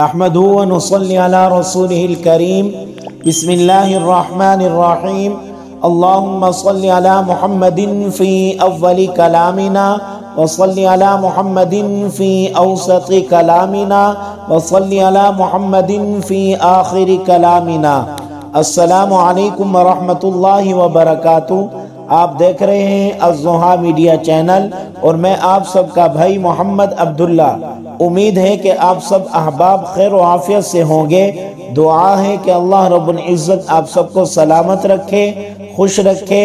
احمدہ و نصلی علی رسولہ الکریم بسم اللہ الرحمن الرحیم اللہم صلی علی محمد فی اول کلامنا وصلی علی محمد فی اوسط کلامنا وصلی علی محمد فی آخر کلامنا۔ السلام علیکم ورحمۃ اللہ وبرکاتہ۔ آپ دیکھ رہے ہیں الضحیٰ میڈیا چینل اور میں آپ سب کا بھائی محمد عبداللہ۔ امید ہے کہ آپ سب احباب خیر و عافیت سے ہوں گے۔ دعا ہے کہ اللہ رب العزت آپ سب کو سلامت رکھے، خوش رکھے۔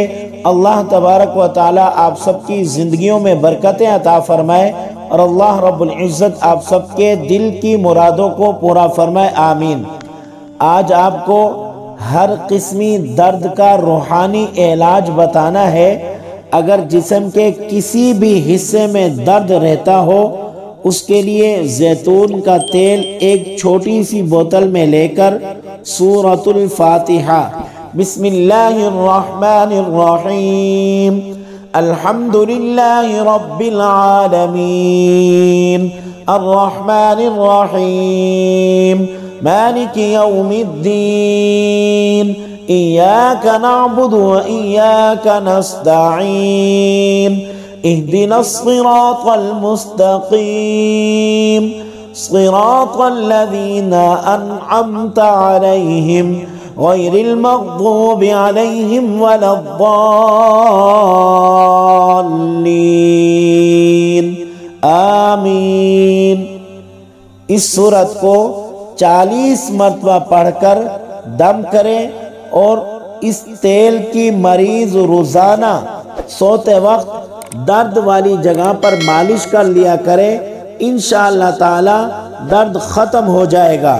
اللہ تبارک و تعالی آپ سب کی زندگیوں میں برکتیں عطا فرمائے اور اللہ رب العزت آپ سب کے دل کی مرادوں کو پورا فرمائے، آمین۔ آج آپ کو ہر قسمی درد کا روحانی علاج بتانا ہے۔ اگر جسم کے کسی بھی حصے میں درد رہتا ہو، اس کے لیے زیتون کا تیل ایک چھوٹی سی بوتل میں لے کر سورۃ الفاتحہ بسم اللہ الرحمن الرحیم الحمد للہ رب العالمین الرحمن الرحیم مالک یوم الدین ایاک نعبد و ایاک نستعین اهدنا الصراط المستقيم صراط الذين أنعمت عليهم غير المغضوب عليهم ولا الضالين آمین۔ اس سورت کو 40 مرتبہ پڑھ کر دم کریں اور اس تیل کی مریض روزانہ سوتے وقت درد والی جگہ پر مالش کر لیا کرے، انشاءاللہ تعالی درد ختم ہو جائے گا۔